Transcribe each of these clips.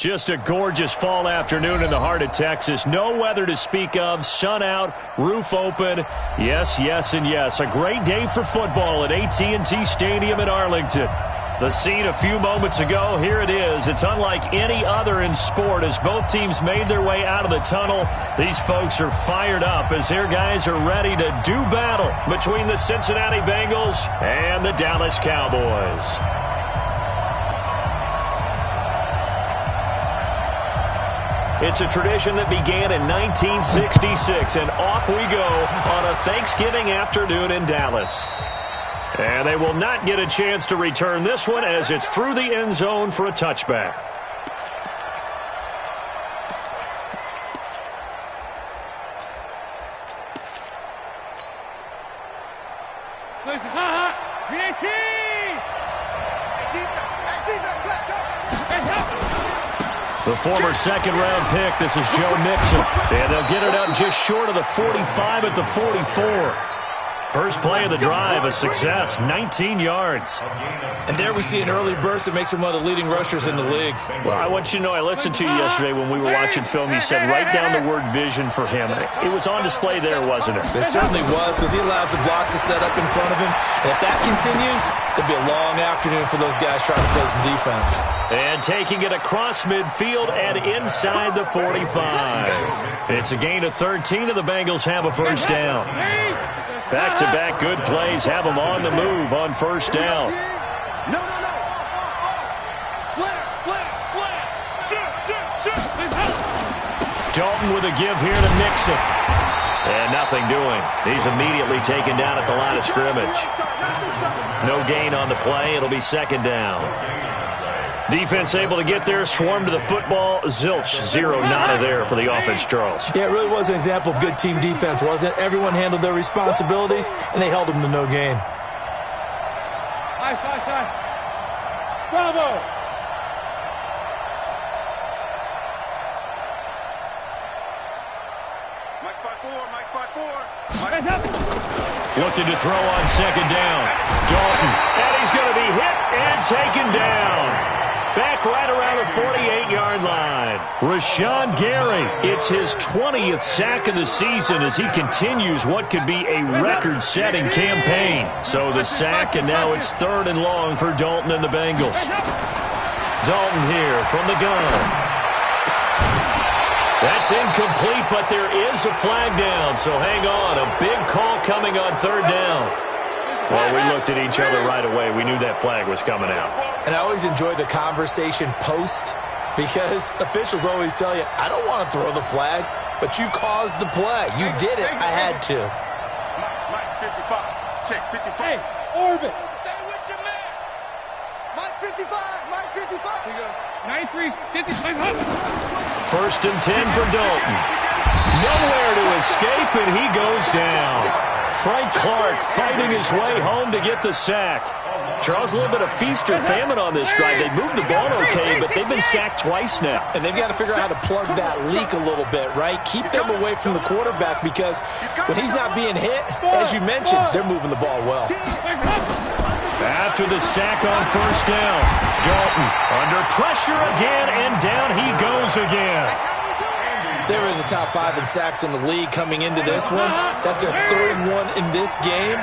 Just a gorgeous fall afternoon in the heart of Texas. No weather to speak of. Sun out, roof open. Yes, yes, and yes. A great day for football at AT&T Stadium in Arlington. The scene a few moments ago, here it is. It's unlike any other in sport as both teams made their way out of the tunnel. These folks are fired up as their guys are ready to do battle between the Cincinnati Bengals and the Dallas Cowboys. It's a tradition that began in 1966, and off we go on a Thanksgiving afternoon in Dallas. And they will not get a chance to return this one as it's through the end zone for a touchback. The former second-round pick, this is Joe Mixon. And they'll get it up just short of the 45 at the 44. First play of the drive, a success, 19 yards. And there we see an early burst that makes him one of the leading rushers in the league. Well, I want you to know, I listened to you yesterday when we were watching film. You said write down the word vision for him. It was on display there, wasn't it? It certainly was, because he allows the blocks to set up in front of him. And if that continues, there'll be a long afternoon for those guys trying to play some defense. And taking it across midfield and inside the 45. It's a gain of 13, and the Bengals have a first down. Back-to-back good plays have them on the move on first down. No. Slam. Dalton with a give here to Mixon. And nothing doing. He's immediately taken down at the line of scrimmage. No gain on the play. It'll be second down. Defense able to get there, swarm to the football. Zilch, zero, nada there for the offense, Charles. Yeah, it really was an example of good team defense, wasn't it? Everyone handled their responsibilities, and they held them to no gain. Nice. Bravo. Mike 4. Looking to throw on second down. Dalton, and he's going to be hit and taken down. Back right around the 48-yard line. Rashawn Gary, it's his 20th sack of the season as he continues what could be a record-setting campaign. So the sack, and now it's third and long for Dalton and the Bengals. Dalton here from the gun. That's incomplete, but there is a flag down, so hang on. A big call coming on third down. Well, we looked at each other right away. We knew that flag was coming out. And I always enjoy the conversation post because officials always tell you, I don't want to throw the flag, but you caused the play. You did it. I had to. Mike 55. Check 55. Hey, Orbit. Stay with your man. Mike 55. Mike 55. Here you go. 93, 55. First and 10 for Dalton. Nowhere to escape, and he goes down. Frank Clark fighting his way home to get the sack. Charles, a little bit of feast or famine on this drive. They moved the ball okay, but they've been sacked twice now. And they've got to figure out how to plug that leak a little bit, right? Keep them away from the quarterback because when he's not being hit, as you mentioned, they're moving the ball well. After the sack on first down, Dalton under pressure again, and down he goes again. They were in the top 5 in sacks in the league coming into this one. That's their third one in this game.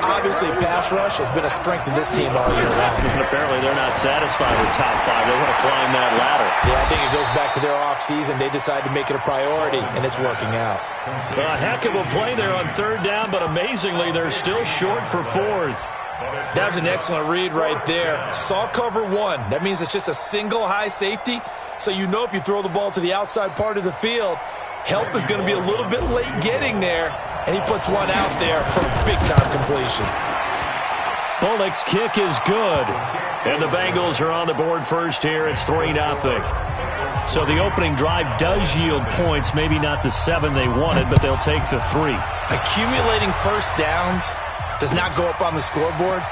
Obviously, pass rush has been a strength of this team all year long. And apparently they're not satisfied with top 5. They want to climb that ladder. Yeah, I think it goes back to their offseason. They decided to make it a priority, and it's working out. A heck of a play there on third down, but amazingly, they're still short for fourth. That was an excellent read right there. Saw cover 1. That means it's just a single high safety. So you know if you throw the ball to the outside part of the field, help is going to be a little bit late getting there, and he puts one out there for a big-time completion. Bullock's kick is good, and the Bengals are on the board first here. It's 3-0. So the opening drive does yield points, maybe not the 7 they wanted, but they'll take the 3. Accumulating first downs does not go up on the scoreboard,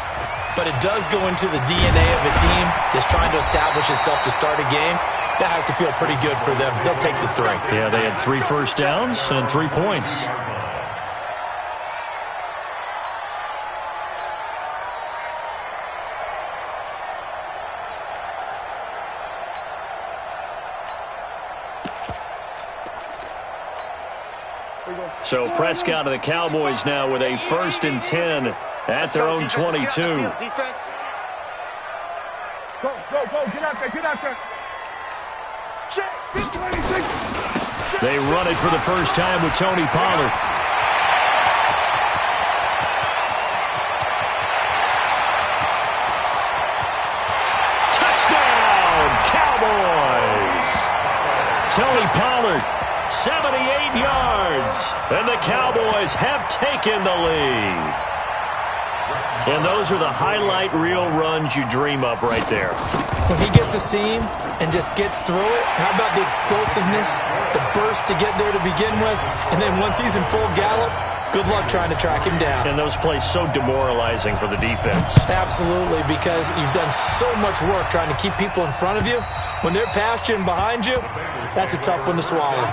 but it does go into the DNA of a team that's trying to establish itself to start a game. That has to feel pretty good for them. They'll take the 3. Yeah, they had 3 first downs and 3 points. So Prescott and the Cowboys now with a 1st and 10 at their own 22. Go, get out there. Check. They run it for the first time with Tony Pollard. Touchdown, Cowboys! Tony Pollard, 78 yards, and the Cowboys have taken the lead. And those are the highlight reel runs you dream of right there. When he gets a seam and just gets through it, how about the explosiveness, the burst to get there to begin with, and then once he's in full gallop, good luck trying to track him down. And those plays so demoralizing for the defense. Absolutely, because you've done so much work trying to keep people in front of you. When they're past you and behind you, that's a tough one to swallow.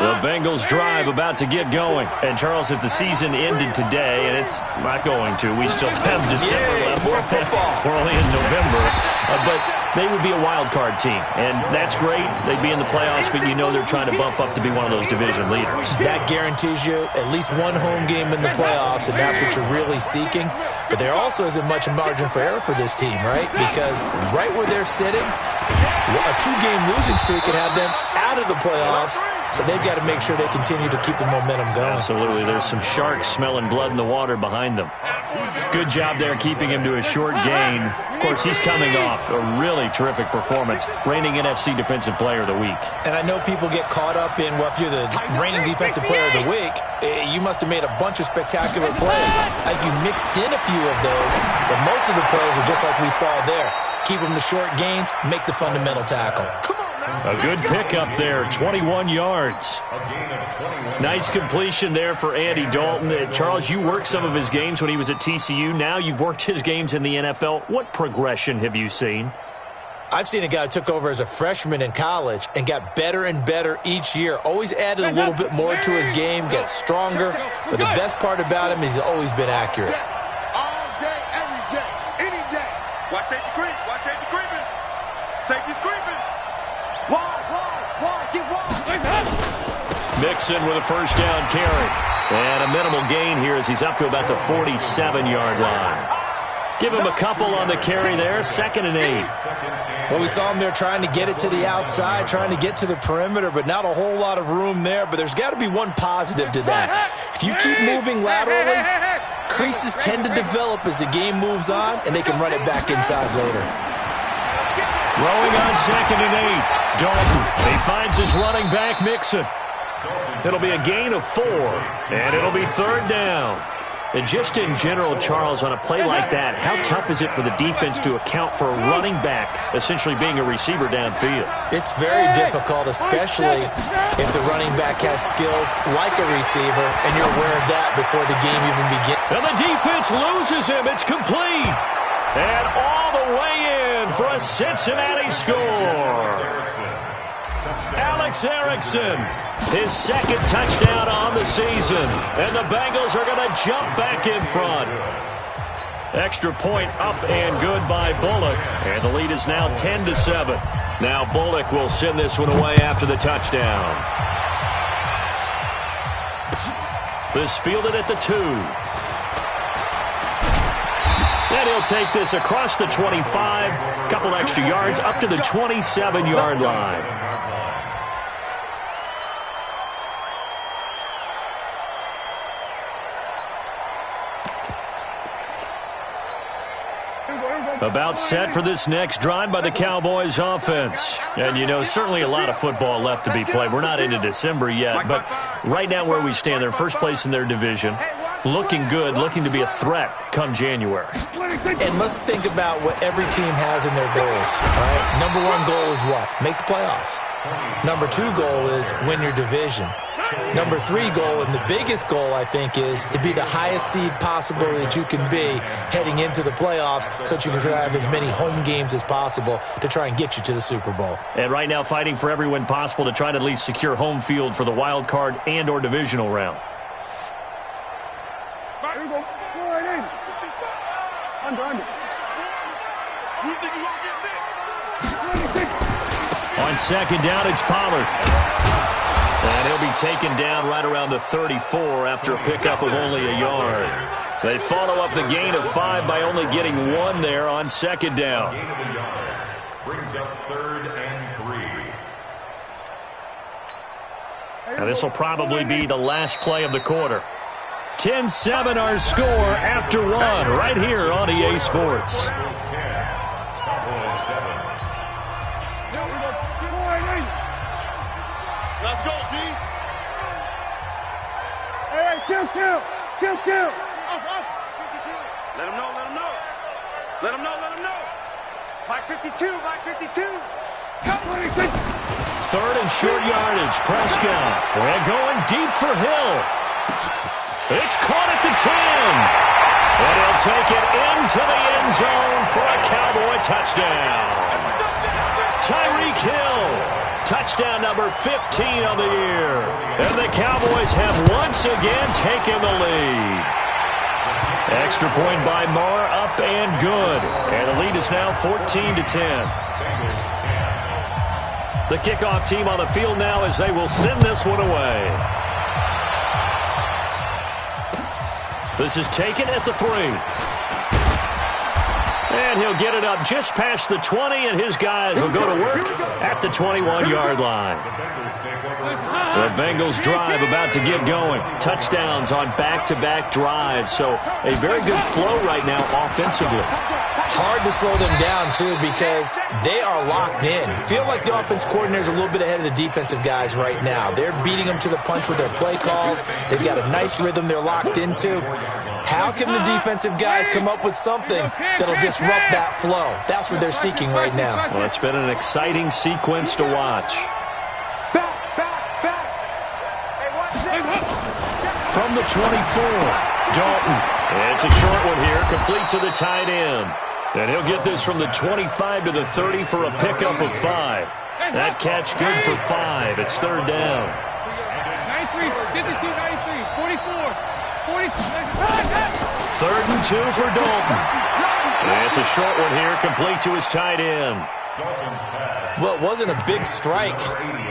The Bengals drive about to get going. And, Charles, if the season ended today, and it's not going to, we still have December left. More football. We're only in November. But they would be a wild card team. And that's great. They'd be in the playoffs, but you know they're trying to bump up to be one of those division leaders. That guarantees you at least one home game in the playoffs, and that's what you're really seeking. But there also isn't much margin for error for this team, right? Because right where they're sitting, a 2-game losing streak could have them out of the playoffs. So they've got to make sure they continue to keep the momentum going. Absolutely. There's some sharks smelling blood in the water behind them. Good job there keeping him to a short gain. Of course, he's coming off a really terrific performance, reigning NFC Defensive Player of the Week. And I know people get caught up in, well, if you're the reigning Defensive Player of the Week, you must have made a bunch of spectacular plays. I think you mixed in a few of those, but most of the plays are just like we saw there. Keep them to short gains, make the fundamental tackle. A good pickup there, 21 yards. Nice completion there for Andy Dalton. Charles, you worked some of his games when he was at TCU. Now you've worked his games in the NFL. What progression have you seen? I've seen a guy who took over as a freshman in college and got better and better each year. Always added a little bit more to his game, got stronger. But the best part about him is he's always been accurate. All day, every day, any day. Watch safety creep. Watch safety creeping. Safety's creeping. Mixon with a first down carry. And a minimal gain here as he's up to about the 47-yard line. Give him a couple on the carry there, 2nd and 8. Well, we saw him there trying to get it to the outside, trying to get to the perimeter, but not a whole lot of room there. But there's got to be one positive to that. If you keep moving laterally, creases tend to develop as the game moves on, and they can run it back inside later. Throwing on 2nd and 8. Dalton, he finds his running back, Mixon. It'll be a gain of 4, and it'll be 3rd down. And just in general, Charles, on a play like that, how tough is it for the defense to account for a running back essentially being a receiver downfield? It's very difficult, especially if the running back has skills like a receiver, and you're aware of that before the game even begins. And the defense loses him. It's complete. And all the way in for a Cincinnati score. Alex Erickson, his 2nd touchdown on the season. And the Bengals are going to jump back in front. Extra point up and good by Bullock. And the lead is now 10-7. Now Bullock will send this one away after the touchdown. This fielded at the 2. And he'll take this across the 25. Couple extra yards up to the 27-yard line. About set for this next drive by the Cowboys offense. And, you know, certainly a lot of football left to be played. We're not into December yet, but right now where we stand, they're first place in their division. Looking good, looking to be a threat come January. And let's think about what every team has in their goals. All right? Number 1 goal is what? Make the playoffs. Number 2 goal is win your division. Number 3 goal, and the biggest goal, I think, is to be the highest seed possible that you can be heading into the playoffs so that you can have as many home games as possible to try and get you to the Super Bowl. And right now fighting for every win possible to try to at least secure home field for the wild card and or divisional round. Here we go. Go right in. Under. You think you won't get On second down, it's Pollard. And he'll be taken down right around the 34 after a pickup of only a yard. They follow up the gain of 5 by only getting 1 there on second down. Brings up 3rd and 3. Now this will probably be the last play of the quarter. 10-7 our score after 1 right here on EA Sports. Let's go, D. All right, kill. Off. 52. Let him know. Let him know. Mike 52. Third and short yardage. Prescott. We're going deep for Hill. It's caught at the 10. And he'll take it into the end zone for a Cowboy touchdown. Tyreek Hill. Touchdown number 15 of the year. And the Cowboys have once again taken the lead. Extra point by Marr, up and good. And the lead is now 14-10. The kickoff team on the field now as they will send this one away. This is taken at the 3. And he'll get it up just past the 20, and his guys will go to work at the 21-yard line. The Bengals drive about to get going. Touchdowns on back-to-back drives, so a very good flow right now offensively. Hard to slow them down, too, because they are locked in. Feel like the offense coordinator's a little bit ahead of the defensive guys right now. They're beating them to the punch with their play calls. They've got a nice rhythm they're locked into. How can the defensive guys come up with something that'll disrupt that flow? That's what they're seeking right now. Well, it's been an exciting sequence to watch. From the 24, Dalton. It's a short one here, complete to the tight end. And he'll get this from the 25 to the 30 for a pickup of 5. That catch good for 5. It's third down. 93, 52, 93, 44, 3rd and 2 for Dalton. And it's a short one here, complete to his tight end. Well, it wasn't a big strike,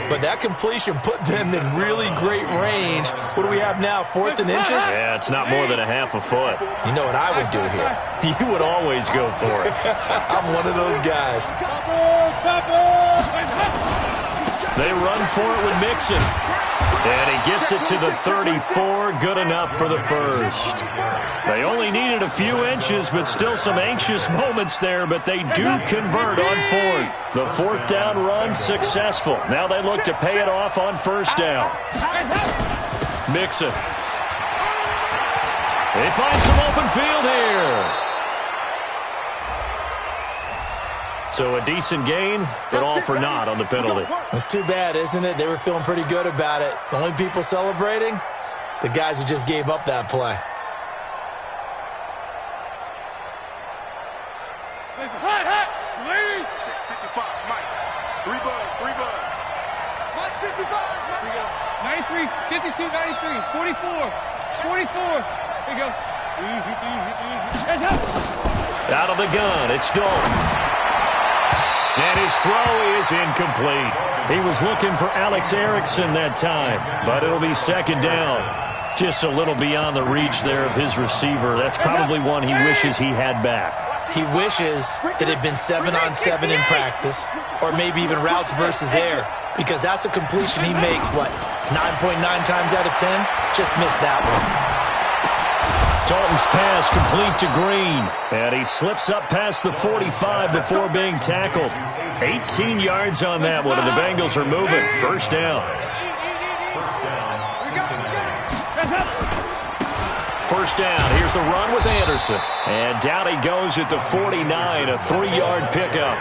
but that completion put them in really great range. What do we have now, 4th and inches? Yeah, it's not more than a half a foot. You know what I would do here? You would always go for it. I'm one of those guys. They run for it with Mixon. And he gets it to the 34. Good enough for the first. They only needed a few inches, but still some anxious moments there, but they do convert on 4th. The 4th down run successful. Now they look to pay it off on 1st down. Mixon. They find some open field here. So a decent gain, but all for naught on the penalty. It's too bad, isn't it? They were feeling pretty good about it. The only people celebrating, the guys who just gave up that play. Hot, ladies. 55, Mike. 3 bud. Mike, 55. 93, 52, 93, 44. There you go. Easy. Out of the gun, it's Dalton. And his throw is incomplete. He was looking for Alex Erickson that time, but it'll be 2nd down. Just a little beyond the reach there of his receiver. That's probably one he wishes he had back. He wishes it had been 7-on-7 in practice, or maybe even routes versus air, because that's a completion he makes, 9.9 times out of 10? Just missed that one. Dalton's pass complete to Green, and he slips up past the 45 before being tackled. 18 yards on that one, and the Bengals are moving. 1st down. 1st down. Here's the run with Anderson. And down he goes at the 49, a 3-yard pickup.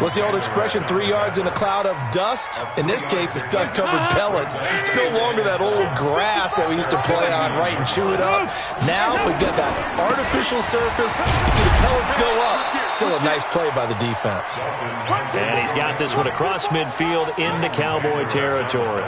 What's the old expression, 3 yards in a cloud of dust? In this case, it's dust-covered pellets. It's no longer that old grass that we used to play on, right, and chew it up. Now we've got that artificial surface. You see the pellets go up. Still a nice play by the defense. And he's got this one across midfield into Cowboy territory.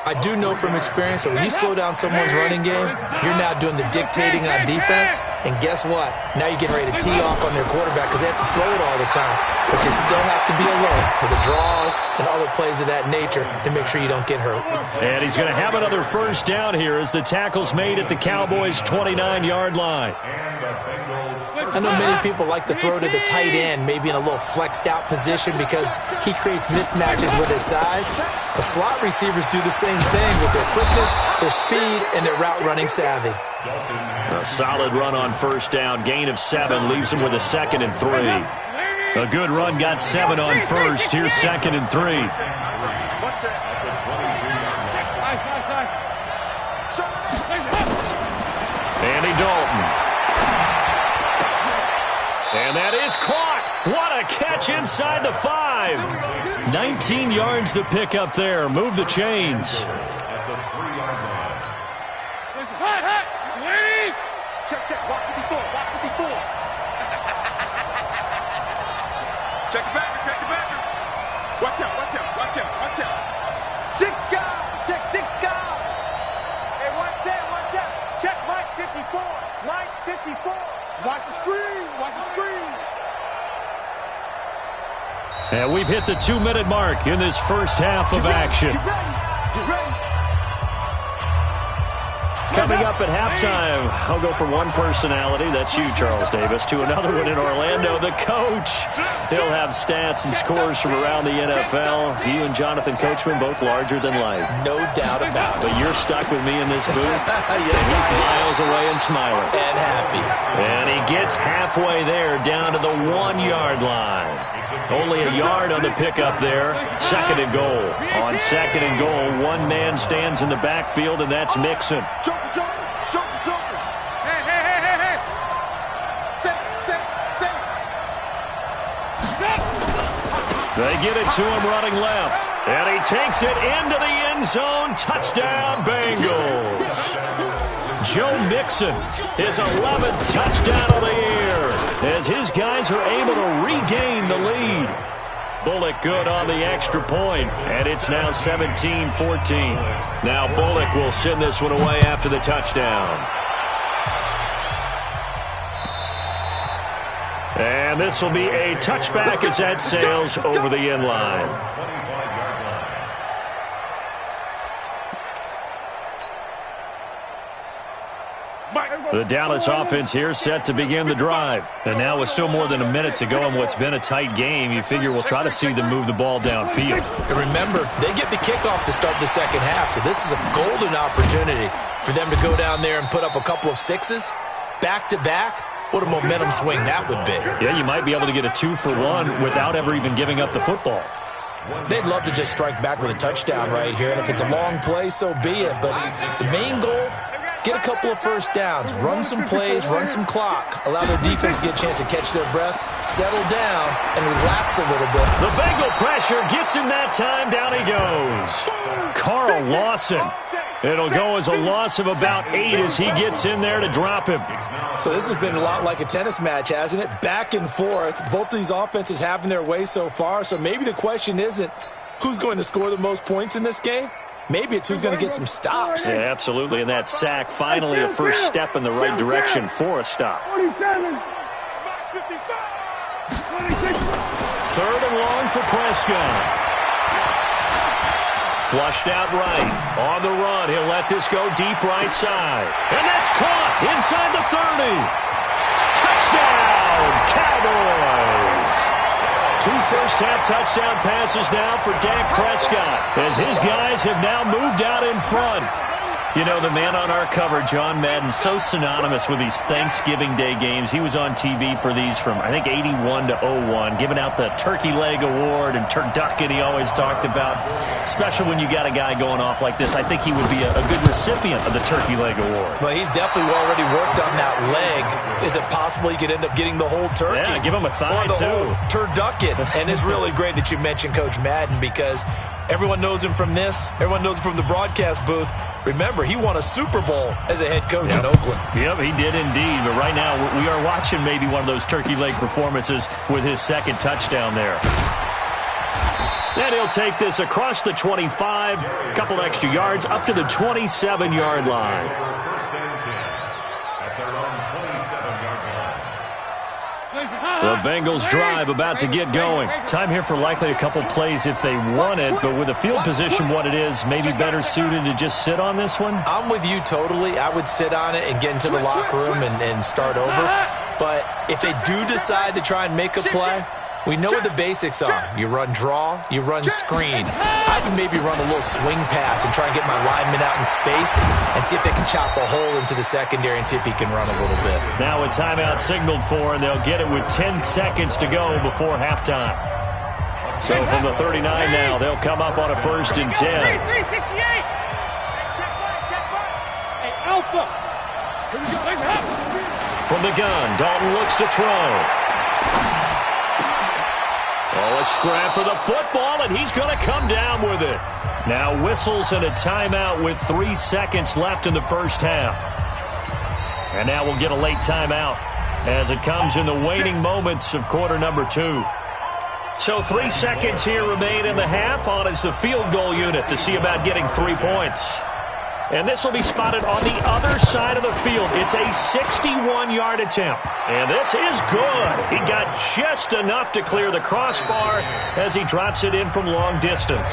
I do know from experience that when you slow down someone's running game, you're now doing the dictating on defense. And guess what? Now you're getting ready to tee off on their quarterback because they have to throw it all the time. But you still have to be alert for the draws and other plays of that nature to make sure you don't get hurt. And he's going to have another first down here as the tackle's made at the Cowboys' 29-yard line. I know many people like to throw to the tight end, maybe in a little flexed out position because he creates mismatches with his size. The slot receivers do the same thing with their quickness, their speed, and their route running savvy. A solid run on first down. Gain of 7 leaves him with a 2nd and 3. A good run got 7 on first. Here's 2nd and 3. Andy Dalton. And that is caught. What a catch inside the 5. 19 yards to pick up there. Move the chains. Check. Watch 54. Check the backer. Watch out. 6 guys. Check 6 guys. Hey, watch out. Check Mike 54. Watch the screen. And we've hit the 2-minute mark in this first half of action. Get ready. Coming up at halftime, I'll go from one personality, that's you, Charles Davis, to another one in Orlando, the coach. He'll have stats and scores from around the NFL. You and Jonathan Coachman, both larger than life. No doubt about it. But you're stuck with me in this booth. Yes, He's miles away and smiling. And happy. And he gets halfway there, down to the 1-yard line. Only a yard on the pickup there. 2nd and goal. On 2nd and goal, one man stands in the backfield, and that's Mixon. Joker. Hey. Say. They get it to him running left. And he takes it into the end zone. Touchdown, Bengals. Joe Mixon, his 11th touchdown of the year, as his guys are able to regain the lead. Bullock good on the extra point, and it's now 17-14. Now Bullock will send this one away after the touchdown. And this will be a touchback as that sails over the end line. The Dallas offense here set to begin the drive. And now with still more than a minute to go in what's been a tight game, you figure we'll try to see them move the ball downfield. And remember, they get the kickoff to start the second half, so this is a golden opportunity for them to go down there and put up a couple of 6s back-to-back. What a momentum swing that would be. Yeah, you might be able to get a 2-for-1 without ever even giving up the football. They'd love to just strike back with a touchdown right here, and if it's a long play, so be it. But the main goal, get a couple of first downs, run some plays, run some clock, allow their defense to get a chance to catch their breath, settle down, and relax a little bit. The Bengal pressure gets him that time. Down he goes. Carl Lawson. It'll go as a loss of about 8 as he gets in there to drop him. So this has been a lot like a tennis match, hasn't it? Back and forth. Both of these offenses having their way so far, so maybe the question isn't who's going to score the most points in this game. Maybe it's who's going to get some stops. Yeah, absolutely. And that sack, finally a first step in the right direction for a stop. 47. 3rd and long for Prescott. Flushed out right. On the run, he'll let this go deep right side. And that's caught inside the 30. Touchdown, Cowboys. 2 first-half touchdown passes now for Dak Prescott, as his guys have now moved out in front. You know, the man on our cover, John Madden, so synonymous with these Thanksgiving Day games. He was on TV for these from, I think, 81 to 01, giving out the Turkey Leg Award and Turducken he always talked about. Special when you got a guy going off like this. I think he would be a good recipient of the Turkey Leg Award. Well, he's definitely already worked on that leg. Is it possible he could end up getting the whole turkey? Yeah, give him a thigh, or the too. whole turducken. And it's really great that you mentioned Coach Madden, because everyone knows him from this. Everyone knows him from the broadcast booth. Remember, he won a Super Bowl as a head coach in Oakland. Yep, he did indeed. But right now, we are watching maybe one of those turkey leg performances with his 2nd touchdown there. And he'll take this across the 25, a couple extra yards, up to the 27-yard line. First and 10 at their own 27-yard line. The Bengals drive about to get going. Time here for likely a couple plays if they want it, but with the field position what it is, maybe better suited to just sit on this one? I'm with you totally. I would sit on it and get into the locker room and start over. But if they do decide to try and make a play, we know what the basics are. You run draw, you run screen. I would maybe run a little swing pass and try and get my lineman out in space and see if they can chop a hole into the secondary and see if he can run a little bit. Now a timeout signaled for, and they'll get it with 10 seconds to go before halftime. So from the 39 now, they'll come up on a 1st and 10. From the gun, Dalton looks to throw. Oh, a scrap for the football, and he's going to come down with it. Now whistles and a timeout with 3 seconds left in the first half. And now we'll get a late timeout as it comes in the waning moments of quarter number 2. So 3 seconds here remain in the half. On is the field goal unit to see about getting 3 points. And this will be spotted on the other side of the field. It's a 61-yard attempt. And this is good. He got just enough to clear the crossbar as he drops it in from long distance.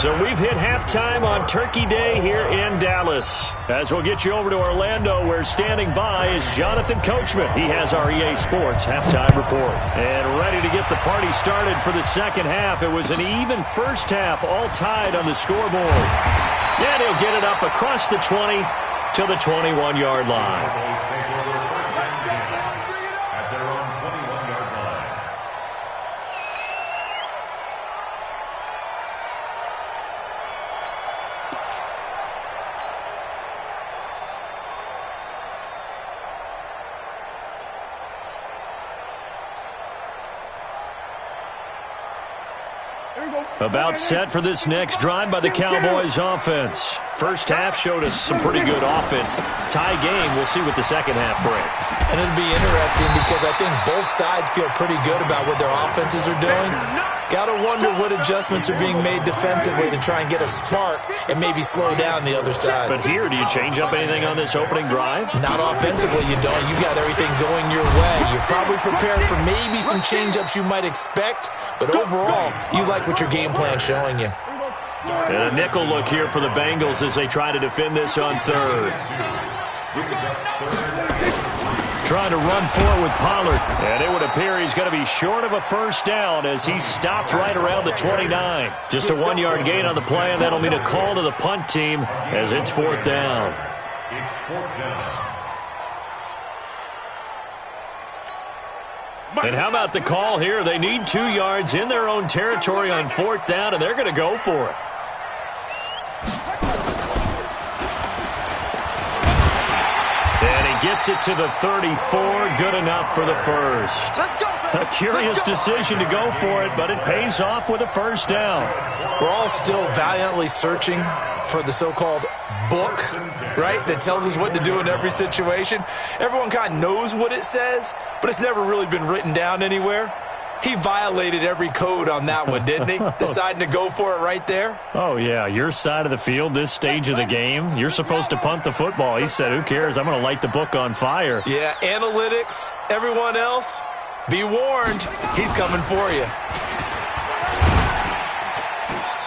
So we've hit halftime on Turkey Day here in Dallas. As we'll get you over to Orlando, where standing by is Jonathan Coachman. He has our EA Sports halftime report. And ready to get the party started for the second half. It was an even first half, all tied on the scoreboard. And he'll get it up across the 20 to the 21-yard line. At their own 21-yard line. About set for this next drive by the Cowboys offense. First half showed us some pretty good offense. Tie game, we'll see what the second half brings. And it'll be interesting because I think both sides feel pretty good about what their offenses are doing. Got to wonder what adjustments are being made defensively to try and get a spark and maybe slow down the other side. But here, do you change up anything on this opening drive? Not offensively, you don't. You got everything going your way. You're probably prepared for maybe some change-ups you might expect, but overall, you like what your game plan's showing you. And a nickel look here for the Bengals as they try to defend this on third. Trying to run forward with Pollard. And it would appear he's going to be short of a first down as he stopped right around the 29. Just a 1-yard gain on the play, and that'll mean a call to the punt team as it's 4th down. It's 4th down. And how about the call here? They need 2 yards in their own territory on 4th down, and they're going to go for it. And he gets it to the 34. Good enough for the first. A curious decision to go for it, but it pays off with a first down. We're all still valiantly searching for the so-called book, right, that tells us what to do in every situation. Everyone kind of knows what it says, but it's never really been written down anywhere. He violated every code on that one, didn't he? Deciding to go for it right there. Oh, yeah, your side of the field, this stage of the game, you're supposed to punt the football. He said, who cares? I'm going to light the book on fire. Yeah, analytics, everyone else, be warned, he's coming for you.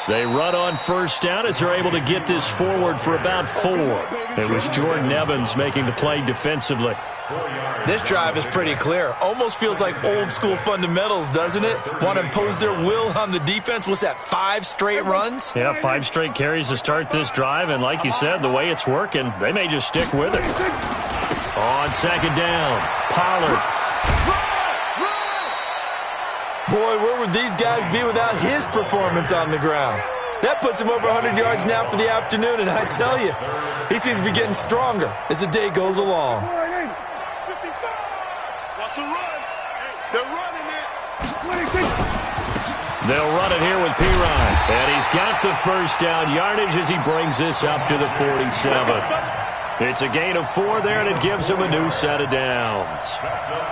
They run on first down as they're able to get this forward for about 4. It was Jordan Evans making the play defensively. This drive is pretty clear. Almost feels like old school fundamentals, doesn't it? Want to impose their will on the defense. What's that, 5 straight runs? Yeah, 5 straight carries to start this drive, and like you said, the way it's working, they may just stick with it. On second down, Pollard. Boy, where would these guys be without his performance on the ground? That puts him over 100 yards now for the afternoon, and I tell you, he seems to be getting stronger as the day goes along. They'll run it here with Pirine. And he's got the first down yardage as he brings this up to the 47. It's a gain of 4 there, and it gives them a new set of downs.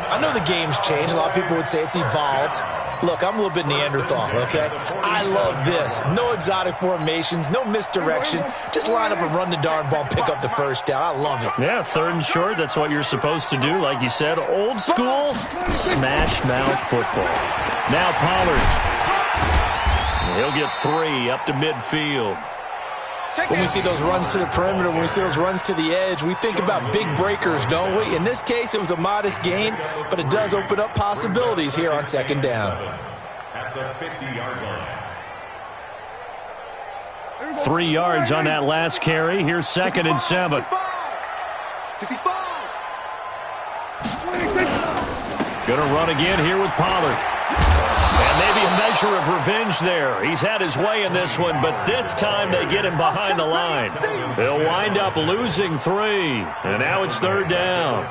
I know the game's changed. A lot of people would say it's evolved. Look, I'm a little bit Neanderthal, okay? I love this. No exotic formations, no misdirection. Just line up and run the darn ball and pick up the first down. I love it. Yeah, 3rd and short, that's what you're supposed to do. Like you said, old school, smash mouth football. Now Pollard. He'll get 3 up to midfield. When we see those runs to the perimeter, when we see those runs to the edge, we think about big breakers, don't we? In this case, it was a modest gain, but it does open up possibilities here on 2nd down. At the 50-yard line. 3 yards on that last carry. Here's 2nd and 7. 65. Gonna run again here with Pollard. And maybe a measure of revenge there. He's had his way in this one, but this time they get him behind the line. They'll wind up losing 3. And now it's 3rd down.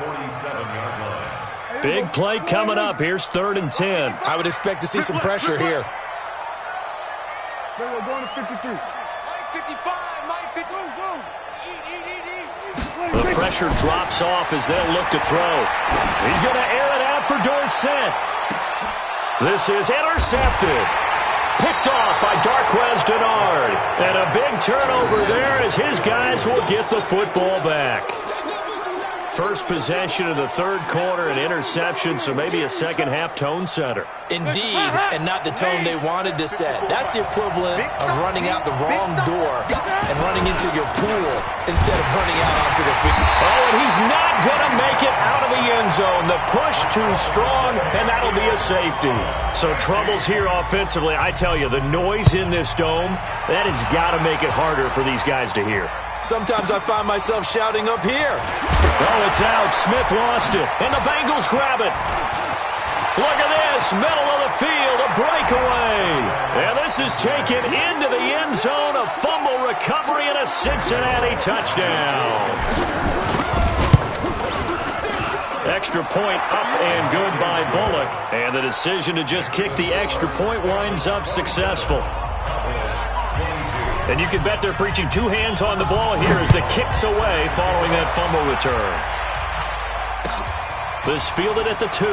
Big play coming up. Here's 3rd and 10. I would expect to see some pressure here. We're going to 53. Mike 55, Mike 52. The pressure drops off as they'll look to throw. He's going to air it out for Dorsett. This is intercepted. Picked off by Darquez Denard. And a big turnover there as his guys will get the football back. First possession of the 3rd quarter, an interception, so maybe a second-half tone setter. Indeed, and not the tone they wanted to set. That's the equivalent of running out the wrong door and running into your pool instead of running out onto the field. Oh, and he's not going to make it out of the end zone. The push too strong, and that'll be a safety. So troubles here offensively. I tell you, the noise in this dome, that has got to make it harder for these guys to hear. Sometimes I find myself shouting up here. Oh, it's out. Smith lost it, and the Bengals grab it. Look at this, middle of the field, a breakaway. And this is taken into the end zone, a fumble recovery, and a Cincinnati touchdown. Extra point up and good by Bullock. And the decision to just kick the extra point winds up successful. And you can bet they're preaching 2 hands on the ball here as the kick's away following that fumble return. This fielded at the 2.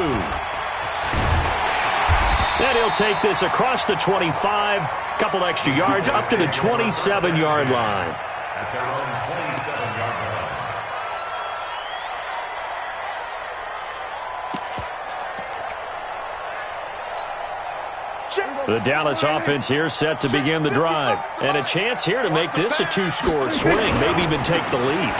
And he'll take this across the 25, couple extra yards up to the 27-yard line. At their own 27-yard line. The Dallas offense here set to begin the drive. And a chance here to make this a 2-score swing, maybe even take the lead.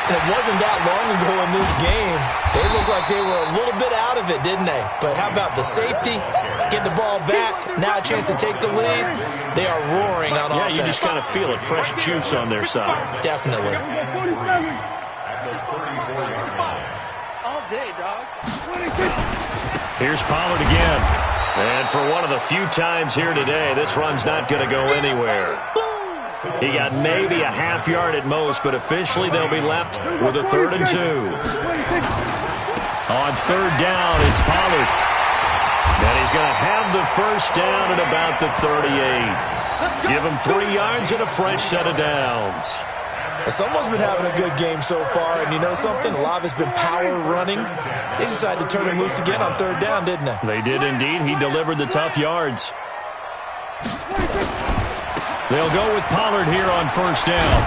And it wasn't that long ago in this game. They looked like they were a little bit out of it, didn't they? But how about the safety? Get the ball back. Now a chance to take the lead. They are roaring on offense. Yeah, you just kind of feel it. Fresh juice on their side. Definitely. At the 34-yard line. All day, dog. Here's Pollard again. And for one of the few times here today, this run's not going to go anywhere. He got maybe a half yard at most, but officially they'll be left with a 3rd and 2. On 3rd down, it's Pollard. And he's going to have the first down at about the 38. Give him 3 yards and a fresh set of downs. Someone's been having a good game so far, and you know something? A lot of it's been power running. They decided to turn him loose again on 3rd down, didn't they? They did indeed. He delivered the tough yards. They'll go with Pollard here on 1st down.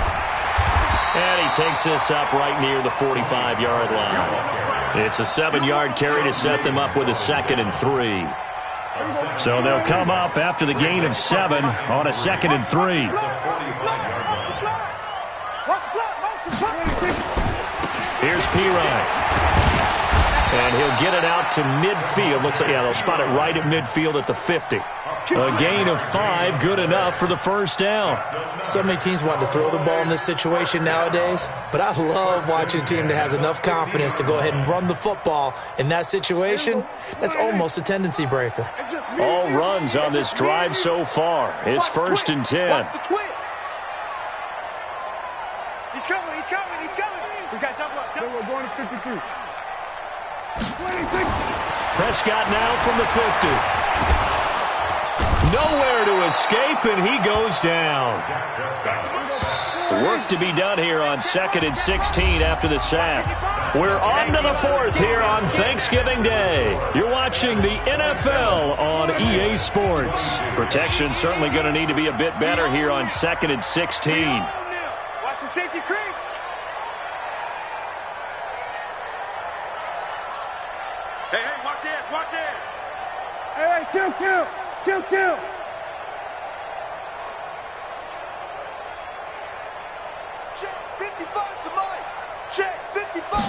And he takes this up right near the 45-yard line. It's a 7-yard carry to set them up with a 2nd and 3. So they'll come up after the gain of 7 on a 2nd and 3. Here's Pirine. And he'll get it out to midfield. Looks like, yeah, they'll spot it right at midfield at the 50. A gain of 5, good enough for the 1st down. So many teams want to throw the ball in this situation nowadays, but I love watching a team that has enough confidence to go ahead and run the football in that situation. That's almost a tendency breaker. All runs on this drive so far. It's 1st and 10. He's coming, he's coming, he's coming. We got double up. We're going to 53. Prescott now from the 50. Nowhere to escape, and he goes down. Work to be done here on 2nd and 16 after the sack. We're on to the 4th here on Thanksgiving Day. You're watching the NFL on EA Sports. Protection certainly going to need to be a bit better here on 2nd and 16. Watch the safety creep. Hey, watch this, watch this. Hey, 2-2. Check 55 to Mike. Check 55.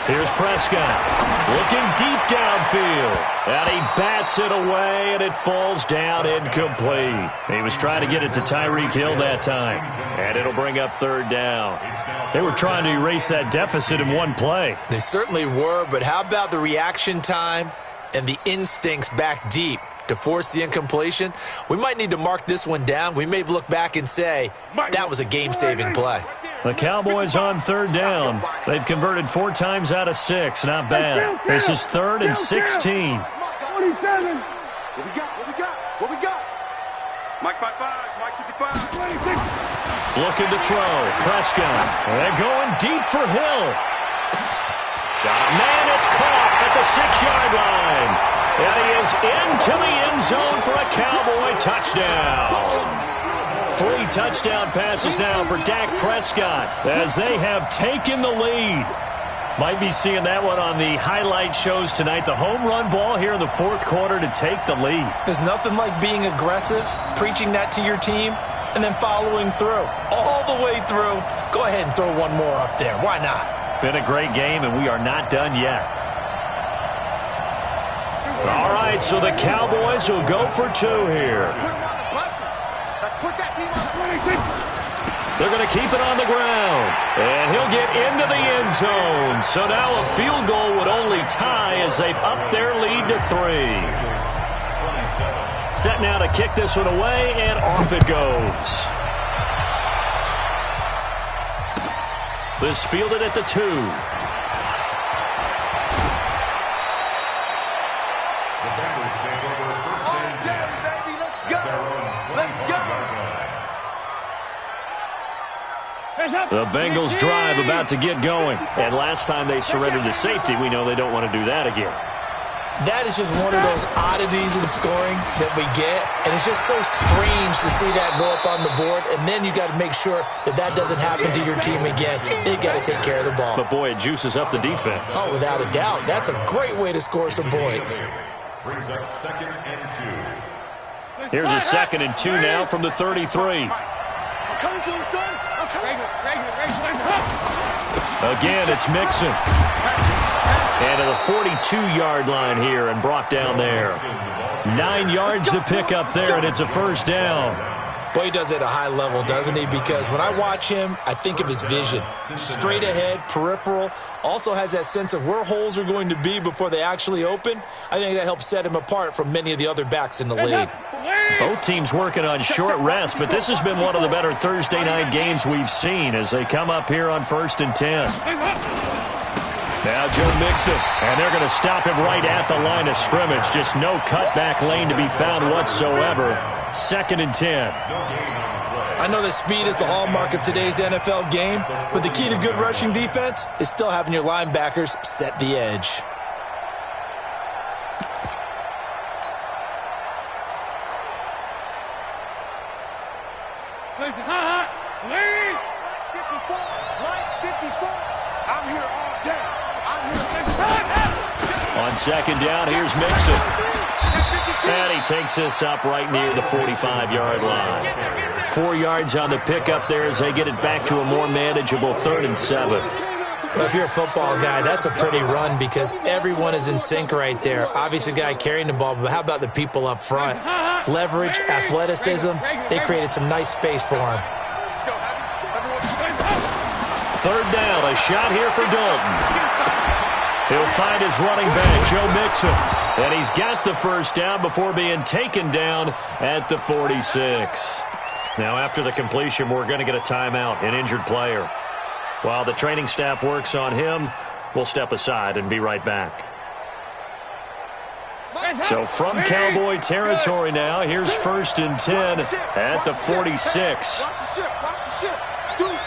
Here's Prescott looking deep downfield. And he bats it away, and it falls down incomplete. He was trying to get it to Tyreek Hill that time. And it'll bring up 3rd down. They were trying to erase that deficit in one play. They certainly were, but how about the reaction time and the instincts back deep to force the incompletion? We might need to mark this one down. We may look back and say, that was a game-saving play. The Cowboys on 3rd down. They've converted 4 times out of 6. Not bad. This is 3rd and 16. 47. What we got? Mike 55, Mike 55. 26. Looking to throw. Prescott. And going deep for Hill. Got a man. It's caught at the 6-yard line. And he is into the end zone for a Cowboy touchdown. 3 touchdown passes now for Dak Prescott as they have taken the lead. Might be seeing that one on the highlight shows tonight. The home run ball here in the 4th quarter to take the lead. There's nothing like being aggressive, preaching that to your team, and then following through. All the way through. Go ahead and throw one more up there. Why not? Been a great game, and we are not done yet. All right, so the Cowboys will go for 2 here. They're going to keep it on the ground, and he'll get into the end zone. So now a field goal would only tie as they've upped their lead to 3. Set now to kick this one away, and off it goes. This fielded at the 2. The Bengals drive about to get going. And last time they surrendered to safety, we know they don't want to do that again. That is just one of those oddities in scoring that we get. And it's just so strange to see that go up on the board. And then you got to make sure that that doesn't happen to your team again. They got to take care of the ball. But, boy, it juices up the defense. Oh, without a doubt. That's a great way to score some points. Brings up 2nd and 2. Here's a 2nd and 2 now from the 33. I'm coming to you, son. I'm coming. Again, it's Mixon. And to the 42-yard line here and brought down there. 9 yards to pick up there, and it's a 1st down. Boy, he does it at a high level, doesn't he? Because when I watch him, I think of his vision. Straight ahead, peripheral. Also has that sense of where holes are going to be before they actually open. I think that helps set him apart from many of the other backs in the league. Both teams working on short rest, but this has been one of the better Thursday night games we've seen as they come up here on 1st and 10. Now Joe Mixon, and they're going to stop him right at the line of scrimmage. Just no cutback lane to be found whatsoever. 2nd and 10. I know that speed is the hallmark of today's NFL game, but the key to good rushing defense is still having your linebackers set the edge. On 2nd down, here's Mixon. And he takes this up right near the 45-yard line. 4 yards on the pickup there as they get it back to a more manageable 3rd and 7. Well, if you're a football guy, that's a pretty run because everyone is in sync right there. Obviously, the guy carrying the ball, but how about the people up front? Leverage, athleticism, they created some nice space for him. 3rd down, a shot here for Dalton. He'll find his running back, Joe Mixon. And he's got the 1st down before being taken down at the 46. Now, after the completion, we're going to get a timeout, an injured player. While the training staff works on him, we'll step aside and be right back. So from Cowboy territory now, here's 1st and 10 at the 46. Watch the ship. Watch the ship. Deuce.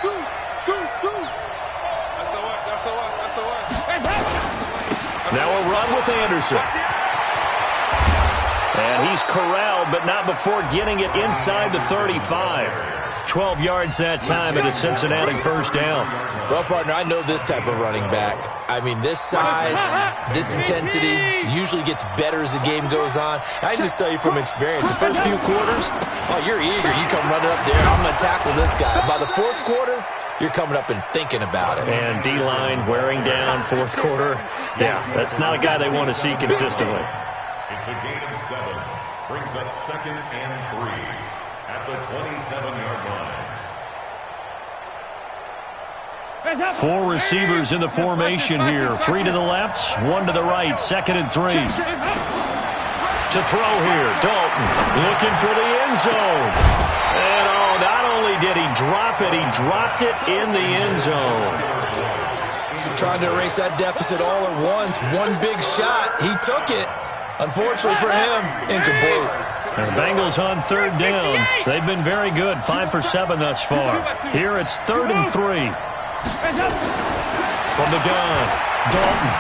Now a run with Anderson. And he's corralled, but not before getting it inside the 35. 12 yards that time, and a Cincinnati 1st down. Well, partner, I know this type of running back. I mean, this size, this intensity usually gets better as the game goes on. I can just tell you from experience, the first few quarters, oh, you're eager. You come running up there, I'm going to tackle this guy. By the 4th quarter, you're coming up and thinking about it. And D-line wearing down 4th quarter. Yeah, that's not a guy they want to see consistently. It's a gain of 7. Brings up 2nd and 3 at the 27-yard line. 4 receivers in the formation here. 3 to the left, 1 to the right. 2nd and 3. To throw here, Dalton looking for the end zone. And not only did he drop it, he dropped it in the end zone. Trying to erase that deficit all at once. One big shot. He took it. Unfortunately for him, incomplete. And the Bengals on 3rd down. They've been very good, 5 for 7 thus far. Here it's 3rd and 3. From the gun, Dalton.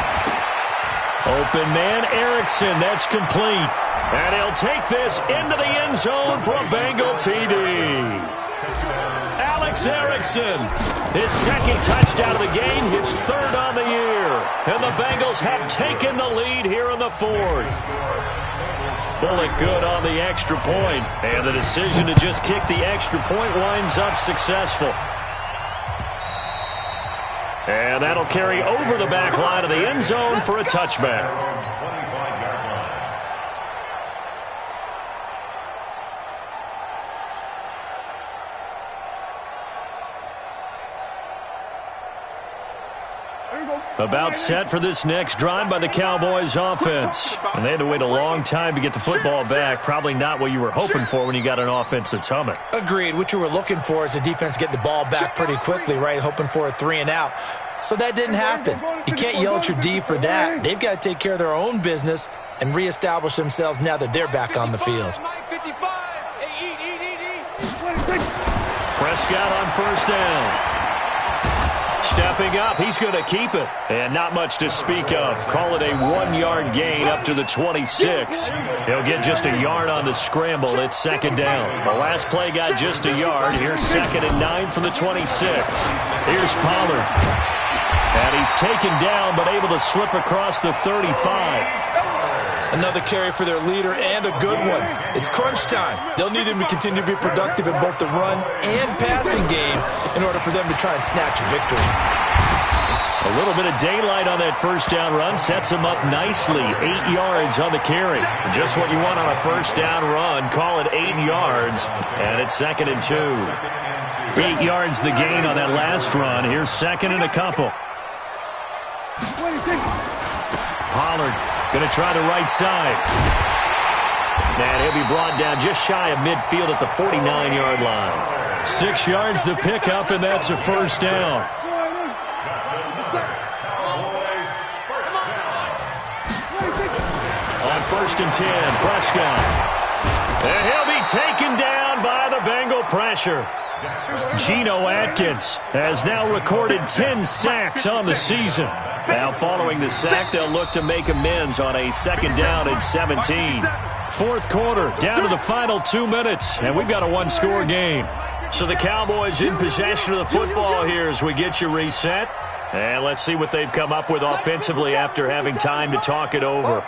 Open man, Erickson. That's complete. And he'll take this into the end zone for a Bengal TD. Alex Erickson, his 2nd touchdown of the game, his 3rd on the year. And the Bengals have taken the lead here in the 4th. Bullet good on the extra point. And the decision to just kick the extra point winds up successful. And that'll carry over the back line of the end zone for a touchback. About set for this next drive by the Cowboys offense. And they had to wait a long time to get the football back. Probably not what you were hoping for when you got an offense that's humming. Agreed. What you were looking for is the defense get the ball back pretty quickly, right? Hoping for a 3 and out. So that didn't happen. You can't yell at your D for that. They've got to take care of their own business and reestablish themselves now that they're back on the field. Prescott on 1st down. Stepping up, he's going to keep it. And not much to speak of. Call it a 1-yard gain up to the 26. He'll get just a yard on the scramble. It's 2nd down. The last play got just a yard. Here's 2nd and 9 from the 26. Here's Pollard. And he's taken down, but able to slip across the 35. Another carry for their leader and a good one. It's crunch time. They'll need him to continue to be productive in both the run and passing game in order for them to try and snatch a victory. A little bit of daylight on that 1st down run sets him up nicely. 8 yards on the carry. Just what you want on a 1st down run. Call it 8 yards, and it's 2nd and 2. 8 yards the gain on that last run. Here's 2nd and a couple. Pollard going to try the right side. And he'll be brought down just shy of midfield at the 49-yard line. 6 yards the pickup, and that's a 1st down. On 1st and 10, Prescott. And he'll be taken down by the Bengal pressure. Geno Atkins has now recorded 10 sacks on the season. Now following the sack, they'll look to make amends on a 2nd down and 17. 4th quarter, down to the final 2 minutes, and we've got a 1-score game. So the Cowboys in possession of the football here as we get you reset. And let's see what they've come up with offensively after having time to talk it over.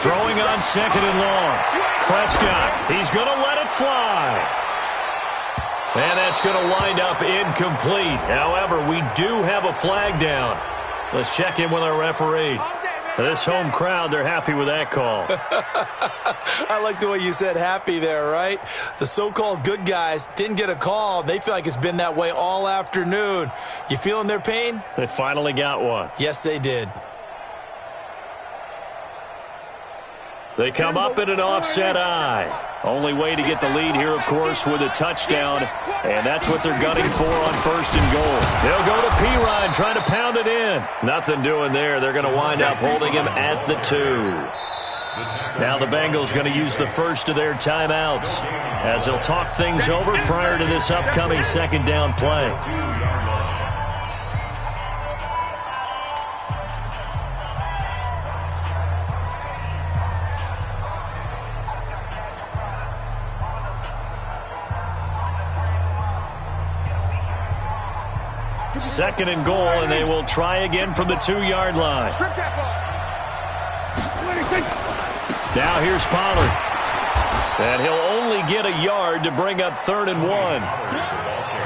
Throwing on 2nd and long. Prescott, he's going to let it fly. And that's going to wind up incomplete. However, we do have a flag down. Let's check in with our referee. This home crowd, they're happy with that call. I like the way you said happy there, right? The so-called good guys didn't get a call. They feel like it's been that way all afternoon. You feeling their pain? They finally got one. Yes, they did. They come up in an offset eye. Only way to get the lead here, of course, with a touchdown, and that's what they're gunning for on 1st and goal. They'll go to P-Ryan, trying to pound it in. Nothing doing there. They're going to wind up holding him at the 2. Now the Bengals going to use the first of their timeouts as they'll talk things over prior to this upcoming 2nd down play. Second and goal, and they will try again from the 2-yard line. Now here's Pollard. And he'll only get a yard to bring up 3rd and 1.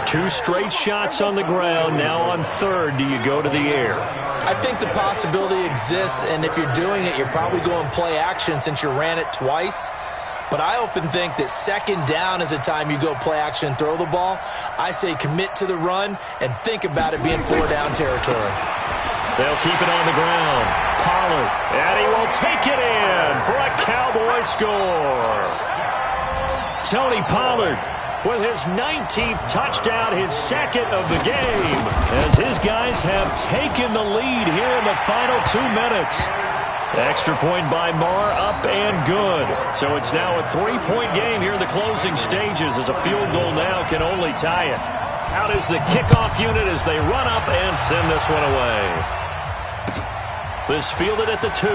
2 straight shots on the ground. Now on 3rd, do you go to the air? I think the possibility exists, and if you're doing it, you're probably going play action since you ran it twice. But I often think that 2nd down is a time you go play action and throw the ball. I say commit to the run and think about it being 4-down territory. They'll keep it on the ground. Pollard, and he will take it in for a Cowboy score. Tony Pollard with his 19th touchdown, his 2nd of the game, as his guys have taken the lead here in the final 2 minutes. Extra point by Marr, up and good. So it's now a 3-point game here in the closing stages, as a field goal now can only tie it. Out is the kickoff unit as they run up and send this one away. This fielded at the 2.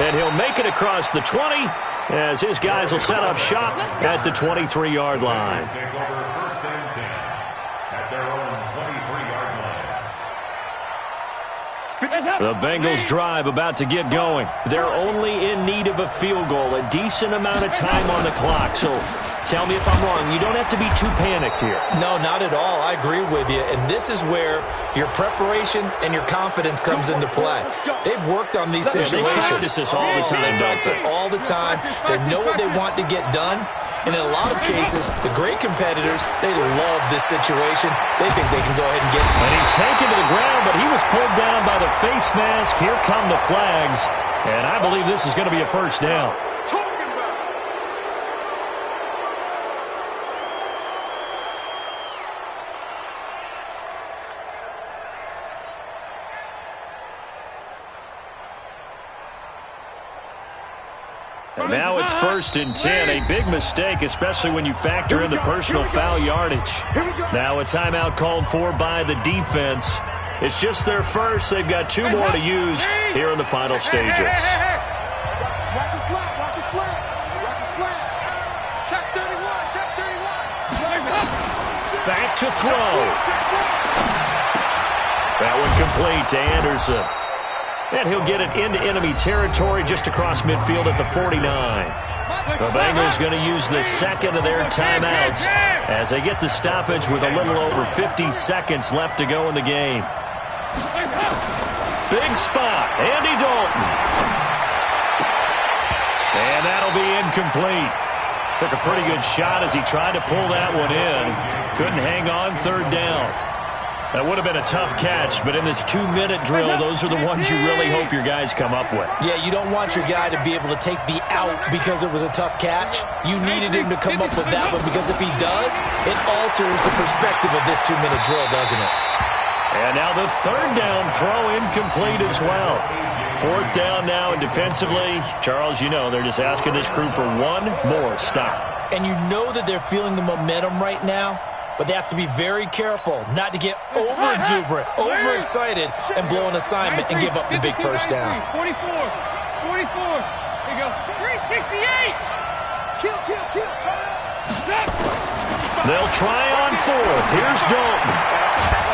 And he'll make it across the 20 as his guys will set up shop at the 23-yard line. Take over 1st and 10 at their own 23-yard line. The Bengals drive about to get going. They're only in need of a field goal, a decent amount of time on the clock. So tell me if I'm wrong. You don't have to be too panicked here. No, not at all. I agree with you. And this is where your preparation and your confidence comes into play. They've worked on these situations. They practice this all the time. They practice it all the time. They know what they want to get done. And in a lot of cases, the great competitors, they love this situation. They think they can go ahead and get it. And he's taken to the ground, but he was pulled down by the face mask. Here come the flags. And I believe this is going to be a 1st down. And now it's 1st and 10. A big mistake, especially when you factor in the personal foul yardage. Now a timeout called for by the defense. It's just their first. They've got 2 more to use here in the final stages. Watch the slap, watch the slap, watch the slap. Check 31, check 31. Back to throw. That one complete to Anderson. And he'll get it into enemy territory just across midfield at the 49. The Bengals going to use the 2nd of their timeouts as they get the stoppage with a little over 50 seconds left to go in the game. Big spot, Andy Dalton. And that'll be incomplete. Took a pretty good shot as he tried to pull that one in. Couldn't hang on, 3rd down. That would have been a tough catch, but in this 2-minute drill, those are the ones you really hope your guys come up with. Yeah, you don't want your guy to be able to take the out because it was a tough catch. You needed him to come up with that one, because if he does, it alters the perspective of this 2-minute drill, doesn't it? And now the 3rd down throw incomplete as well. 4th down now, and defensively, Charles, you know, they're just asking this crew for one more stop. And you know that they're feeling the momentum right now, but they have to be very careful not to get over-exuberant, over-excited, and blow an assignment and give up the big 1st down. 44, 44, there you go, 368. Kill, turn up. They'll try on 4th. Here's Dalton.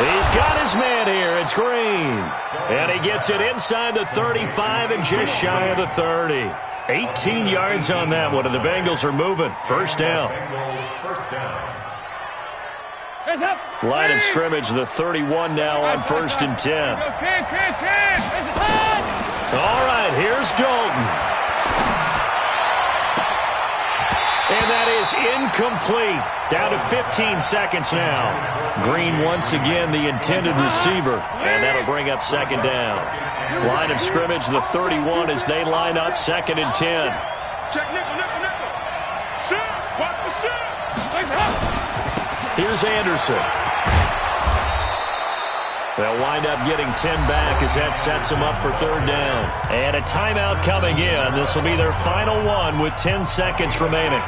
He's got his man here. It's Green. And he gets it inside the 35 and just shy of the 30. 18 yards on that one, and the Bengals are moving. 1st down. Line of scrimmage, the 31 now on 1st and 10. All right, here's Dalton. And that is incomplete. Down to 15 seconds now. Green once again the intended receiver, and that'll bring up 2nd down. Line of scrimmage, the 31 as they line up 2nd and 10. Check nickel. Here's Anderson. They'll wind up getting 10 back as that sets them up for third down. And a timeout coming in. This will be their final one with 10 seconds remaining.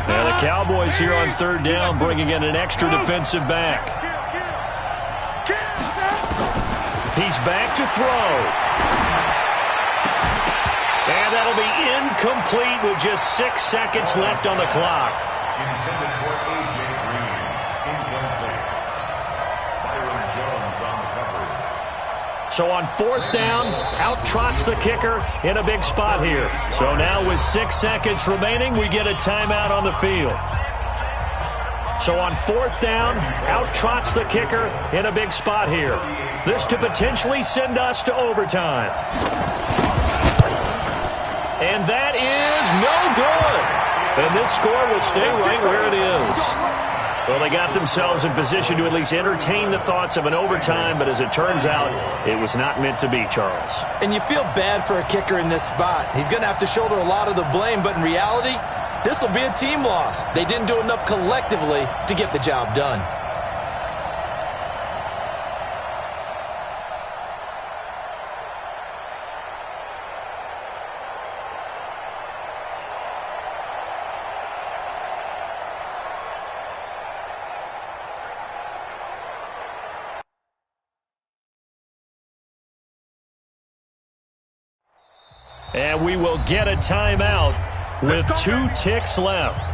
And the Cowboys here on third down bringing in an extra defensive back. He's back to throw. And that'll be incomplete with just 6 seconds left on the clock. Intended for A.J. Green. Incomplete. Byron Jones on the coverage. So on fourth down, out trots the kicker in a big spot here. So now with 6 seconds remaining, we get a timeout on the field. So on fourth down, out trots the kicker in a big spot here. This to potentially send us to overtime. And that is no good. And this score will stay right where it is. Well, they got themselves in position to at least entertain the thoughts of an overtime, but as it turns out, it was not meant to be, Charles. And you feel bad for a kicker in this spot. He's going to have to shoulder a lot of the blame, but in reality, this will be a team loss. They didn't do enough collectively to get the job done. And we will get a timeout with 2 ticks left.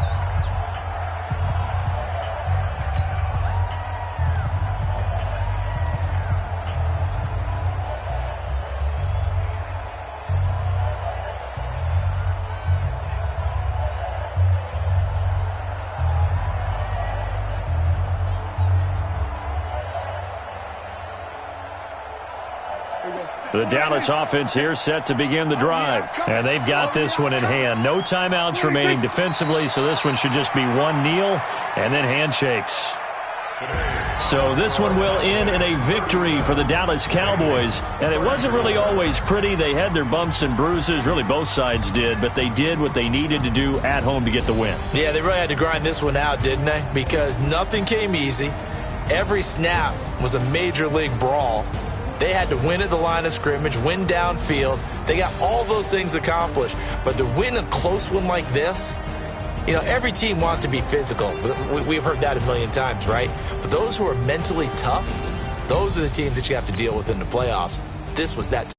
The Dallas offense here set to begin the drive. And they've got this one in hand. No timeouts remaining defensively, so this one should just be one kneel and then handshakes. So this one will end in a victory for the Dallas Cowboys. And it wasn't really always pretty. They had their bumps and bruises. Really, both sides did. But they did what they needed to do at home to get the win. Yeah, they really had to grind this one out, didn't they? Because nothing came easy. Every snap was a major league brawl. They had to win at the line of scrimmage, win downfield. They got all those things accomplished. But to win a close one like this, you know, every team wants to be physical. We've heard that a million times, right? But those who are mentally tough, those are the teams that you have to deal with in the playoffs. This was that.